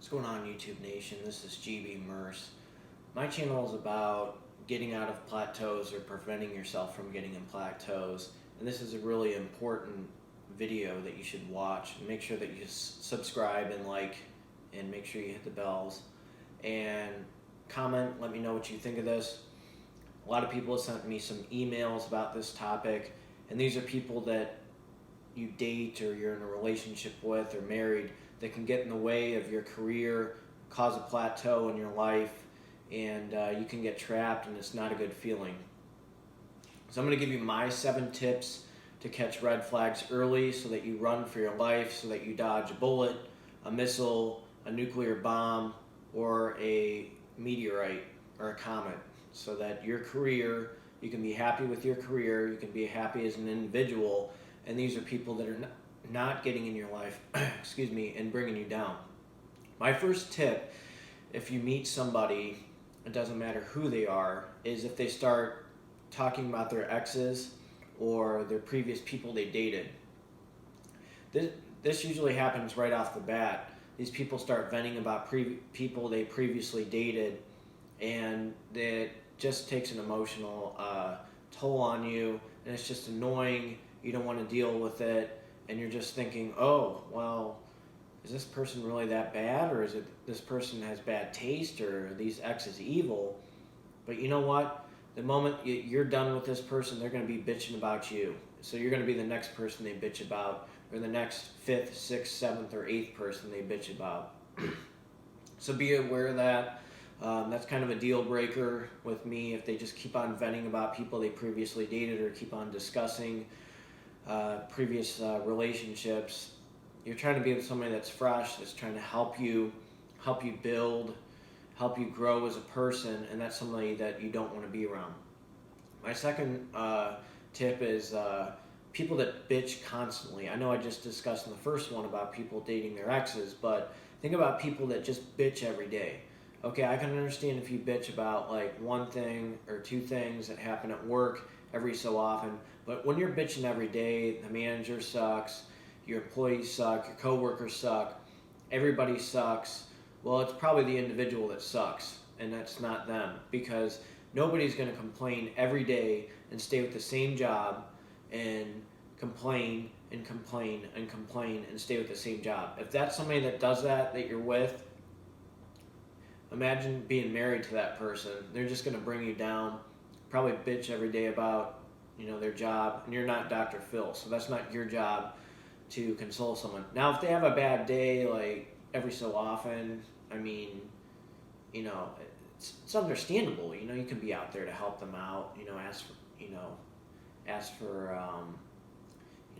What's going on, YouTube Nation? This is GB Merce. My channel is about getting out of plateaus or preventing yourself from getting in plateaus. And this is a really important video that you should watch. Make sure that you subscribe and like, and make sure you hit the bells. And comment, let me know what you think of this. A lot of people have sent me some emails about this topic. And these are people that you date or you're in a relationship with or married that can get in the way of your career, cause a plateau in your life, and you can get trapped, and it's not a good feeling. So I'm going to give you my 7 tips to catch red flags early so that you run for your life, so that you dodge a bullet, a missile, a nuclear bomb, or a meteorite or a comet, so that your career, you can be happy with your career, you can be happy as an individual, and these are people that are not getting in your life, excuse me, and bringing you down. My first tip, if you meet somebody, it doesn't matter who they are, is if they start talking about their exes or their previous people they dated. This usually happens right off the bat. These people start venting about people they previously dated, and it just takes an emotional toll on you, and it's just annoying. You don't want to deal with it, and you're just thinking, oh, well, is this person really that bad, or is it this person has bad taste, or are these exes evil? But you know what? The moment you're done with this person, they're going to be bitching about you. So you're going to be the next person they bitch about, or the next 5th, 6th, 7th, or 8th person they bitch about. So be aware of that. That's kind of a deal breaker with me if they just keep on venting about people they previously dated or keep on discussing previous relationships. You're trying to be with somebody that's fresh, that's trying to help you build, help you grow as a person, and that's somebody that you don't want to be around. My second tip is people that bitch constantly. I know I just discussed in the first one about people dating their exes, but think about people that just bitch every day. Okay, I can understand if you bitch about like one thing or 2 things that happen at work every so often, but when you're bitching every day, the manager sucks, your employees suck, your coworkers suck, everybody sucks, well, it's probably the individual that sucks, and that's not them, because nobody's going to complain every day and stay with the same job and complain and complain and complain and stay with the same job. If that's somebody that does that you're with, imagine being married to that person. They're just going to bring you down, probably bitch every day about, their job, and you're not Dr. Phil, so that's not your job to console someone. Now, if they have a bad day, like every so often, I mean, it's understandable. You can be out there to help them out. Ask for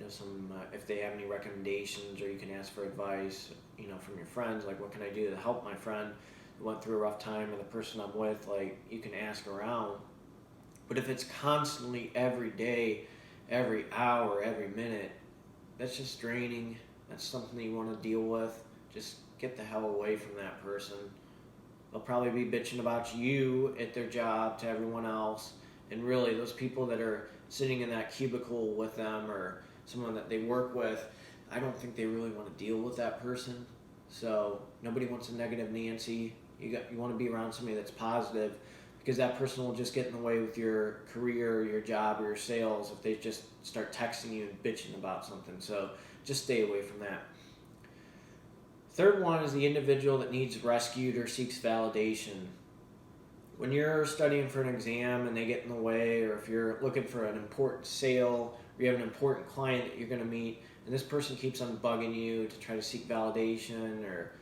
some if they have any recommendations, or you can ask for advice, from your friends. Like, what can I do to help my friend who went through a rough time, or the person I'm with? Like, you can ask around. But if it's constantly every day, every hour, every minute, that's just draining. That's something you want to deal with. Just get the hell away from that person. They'll probably be bitching about you at their job to everyone else. And really, those people that are sitting in that cubicle with them, or someone that they work with, I don't think they really want to deal with that person. So nobody wants a negative Nancy. You want to be around somebody that's positive, because that person will just get in the way with your career, or your job, or your sales if they just start texting you and bitching about something. So just stay away from that. Third one is the individual that needs rescued or seeks validation. When you're studying for an exam and they get in the way, or if you're looking for an important sale, or you have an important client that you're going to meet, and this person keeps on bugging you to try to seek validation, or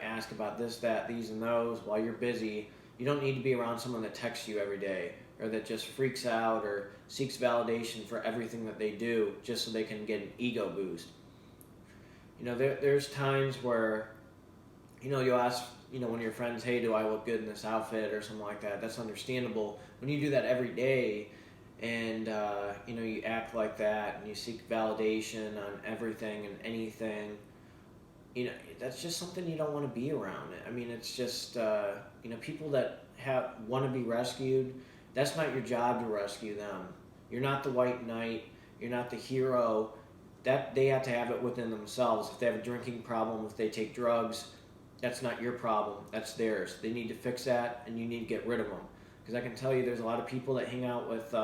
ask about this, that, these, and those while you're busy, you don't need to be around someone that texts you every day, or that just freaks out or seeks validation for everything that they do just so they can get an ego boost. There's times where, you'll ask, one of your friends, hey, do I look good in this outfit, or something like that. That's understandable. When you do that every day, and, you act like that, and you seek validation on everything and anything, that's just something you don't want to be around. I mean, it's just, people that want to be rescued, that's not your job to rescue them. You're not the white knight. You're not the hero. That they have to have it within themselves. If they have a drinking problem, if they take drugs, That's not your problem. That's theirs. They need to fix that, and you need to get rid of them. Because I can tell you, there's a lot of people that hang out with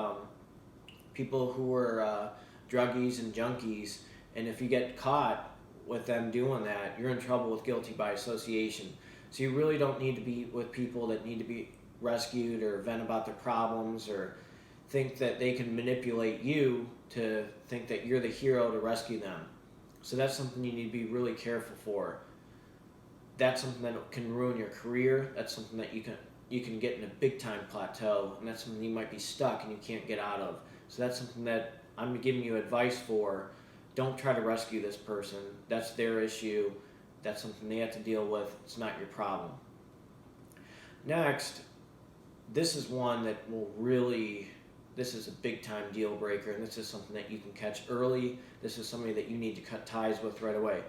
people who are druggies and junkies, and if you get caught with them doing that, you're in trouble with guilty by association. So you really don't need to be with people that need to be rescued or vent about their problems or think that they can manipulate you to think that you're the hero to rescue them. So that's something you need to be really careful for. That's something that can ruin your career. That's something that you can get in a big time plateau, and that's something you might be stuck and you can't get out of. So that's something that I'm giving you advice for. Don't try to rescue this person. That's their issue. That's something they have to deal with. It's not your problem. Next, this is one that this is a big time deal breaker, and this is something that you can catch early. This is somebody that you need to cut ties with right away.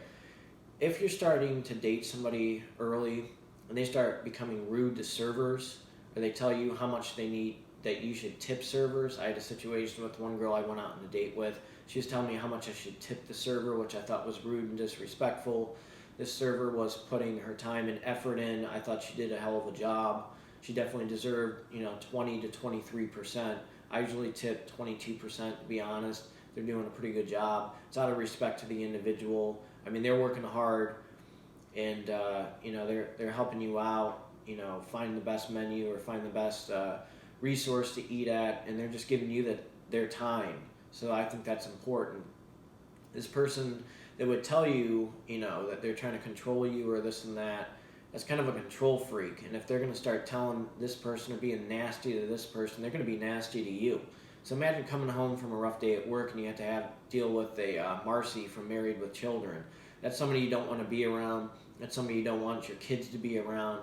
If you're starting to date somebody early and they start becoming rude to servers, or they tell you how much they need, that you should tip servers. I had a situation with one girl I went out on a date with. She was telling me how much I should tip the server, which I thought was rude and disrespectful. This server was putting her time and effort in. I thought she did a hell of a job. She definitely deserved, 20 to 23%. I usually tip 22%, to be honest. They're doing a pretty good job. It's out of respect to the individual. I mean, they're working hard, and they're helping you out. Find the best menu or find the best resource to eat at, and they're just giving you their time. So I think that's important. This person that would tell you, that they're trying to control you or this and that, that's kind of a control freak. And if they're going to start telling this person or being nasty to this person, they're going to be nasty to you. So imagine coming home from a rough day at work and you have to deal with a Marcy from Married with Children. That's somebody you don't want to be around. That's somebody you don't want your kids to be around.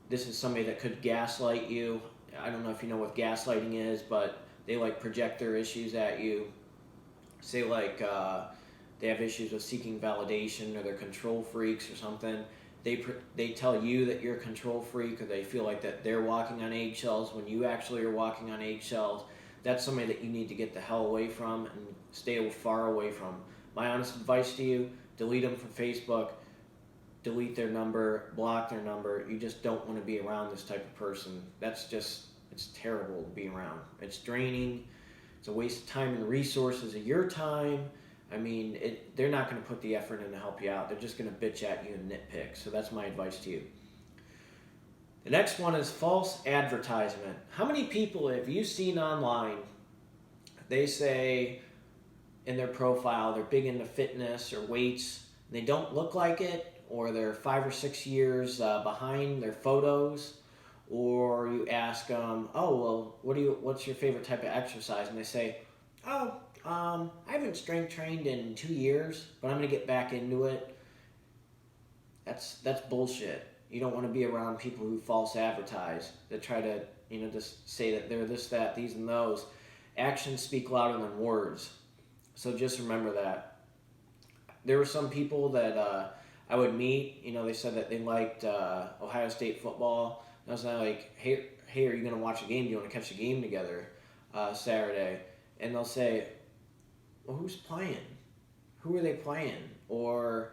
This is somebody that could gaslight you. I don't know if you know what gaslighting is, but they project their issues at you. Say they have issues with seeking validation, or they're control freaks or something. They tell you that you're a control freak, or they feel like that they're walking on eggshells when you actually are walking on eggshells. That's somebody that you need to get the hell away from and stay far away from. My honest advice to you, delete them from Facebook, delete their number, block their number. You just don't want to be around this type of person. It's terrible to be around. It's draining. It's a waste of time and resources of your time. I mean, they're not going to put the effort in to help you out. They're just going to bitch at you and nitpick. So that's my advice to you. The next one is false advertisement. How many people have you seen online, they say in their profile they're big into fitness or weights, and they don't look like it, or they're 5 or 6 years behind their photos, or you ask them, what's your favorite type of exercise? And they say, I haven't strength trained in 2 years, but I'm going to get back into it. That's bullshit. You don't want to be around people who false advertise, that try to, just say that they're this, that, these, and those. Actions speak louder than words. So just remember that. There were some people that I would meet, they said that they liked Ohio State football. And I was like, hey, are you going to watch a game? Do you want to catch a game together Saturday? And they'll say, well, who's playing? Who are they playing? Or,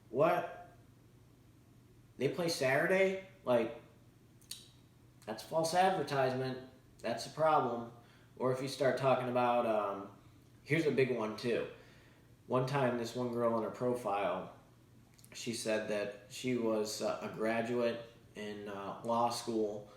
what? They play Saturday? That's false advertisement. That's a problem. Or if you start talking about, here's a big one too. One time, this one girl in her profile, she said that she was a graduate in law school.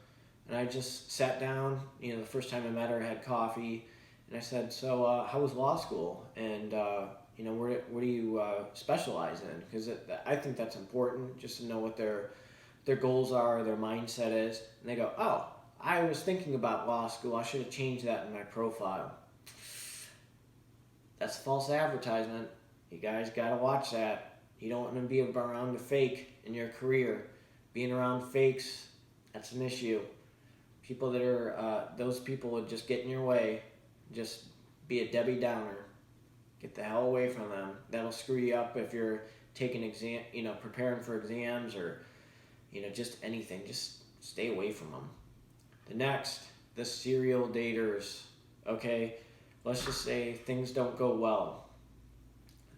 And I just sat down, the first time I met her, had coffee, and I said, so how was law school? And, what do you specialize in? Because I think that's important, just to know what their goals are, their mindset is. And they go, I was thinking about law school. I should have changed that in my profile. That's false advertisement. You guys got to watch that. You don't want to be around a fake in your career. Being around fakes, that's an issue. People that are, those people would just get in your way. Just be a Debbie Downer. Get the hell away from them. That'll screw you up if you're taking preparing for exams or, just anything. Just stay away from them. The serial daters. Okay, let's just say things don't go well.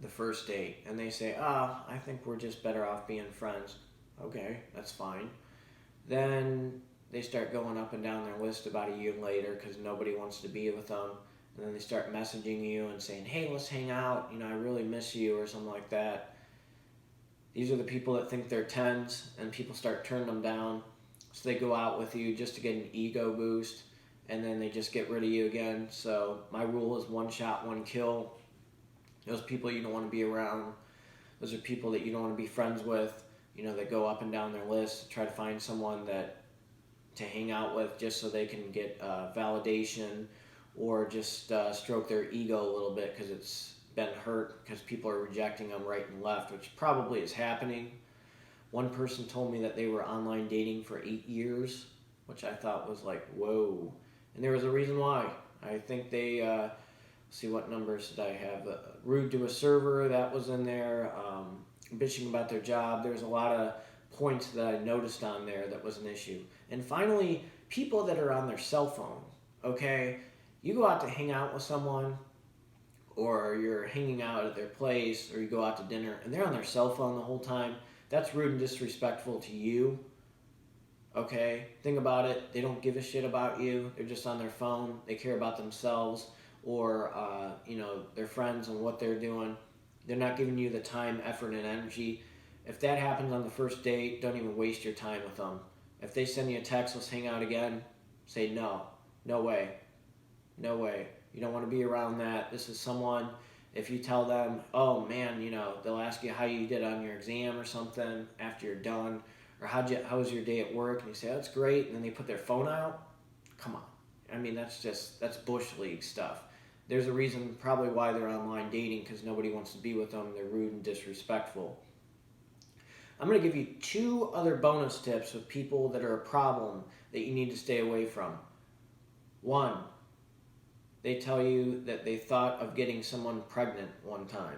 the first date and they say, I think we're just better off being friends. Okay, that's fine. Then they start going up and down their list about a year later because nobody wants to be with them. And then they start messaging you and saying, hey, let's hang out. I really miss you or something like that. These are the people that think they're tens, and people start turning them down. So they go out with you just to get an ego boost, and then they just get rid of you again. So my rule is one shot, one kill. Those people you don't want to be around. Those are people that you don't want to be friends with. That go up and down their list, try to find someone to hang out with just so they can get validation or just stroke their ego a little bit because it's been hurt because people are rejecting them right and left, which probably is happening. One person told me that they were online dating for 8 years, which I thought was like, whoa. And there was a reason why. I think they, see what numbers did I have? Rude to a server, that was in there. Bitching about their job. There's a lot of points that I noticed on there that was an issue. And finally, people that are on their cell phone, okay? You go out to hang out with someone, or you're hanging out at their place, or you go out to dinner, and they're on their cell phone the whole time. That's rude and disrespectful to you, okay? Think about it. They don't give a shit about you. They're just on their phone. They care about themselves or, their friends and what they're doing. They're not giving you the time, effort, and energy. If that happens on the first date, don't even waste your time with them. If they send you a text, let's hang out again, say no. No way. No way. You don't want to be around that. This is someone, if you tell them, oh man, they'll ask you how you did on your exam or something after you're done, or how was your day at work, and you say, oh, that's great, and then they put their phone out. Come on. That's Bush League stuff. There's a reason probably why they're online dating, because nobody wants to be with them. They're rude and disrespectful. I'm going to give you 2 other bonus tips with people that are a problem that you need to stay away from. 1, they tell you that they thought of getting someone pregnant one time.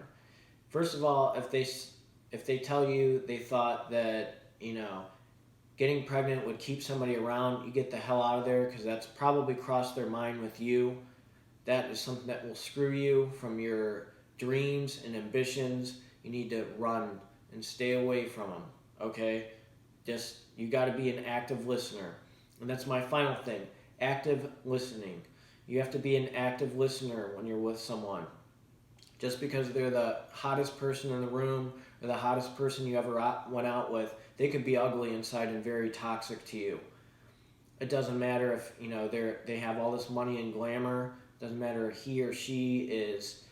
First of all, if they tell you they thought that, getting pregnant would keep somebody around, you get the hell out of there, because that's probably crossed their mind with you. That is something that will screw you from your dreams and ambitions. You need to run and stay away from them, okay? You got to be an active listener. And that's my final thing, active listening. You have to be an active listener when you're with someone. Just because they're the hottest person in the room or the hottest person you ever went out with, they could be ugly inside and very toxic to you. It doesn't matter if, they have all this money and glamour. Doesn't matter if he or she is,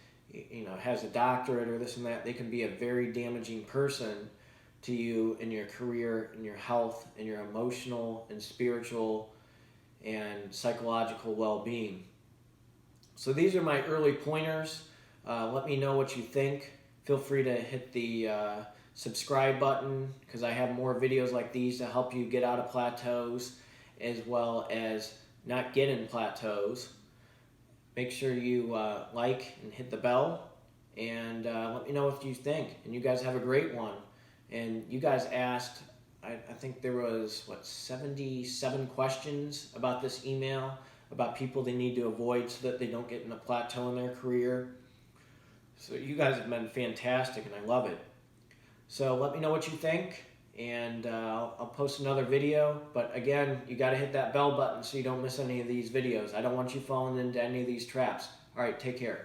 has a doctorate or this and that. They can be a very damaging person to you in your career, in your health, in your emotional and spiritual and psychological well-being. So these are my early pointers. Let me know what you think. Feel free to hit the subscribe button, because I have more videos like these to help you get out of plateaus as well as not get in plateaus. Make sure you like and hit the bell, and let me know what you think. And you guys have a great one. And you guys asked, I think there was, 77 questions about this email, about people they need to avoid so that they don't get in a plateau in their career. So you guys have been fantastic, and I love it. So let me know what you think, and I'll post another video. But again, you got to hit that bell button so you don't miss any of these videos. I don't want you falling into any of these traps. All right, take care.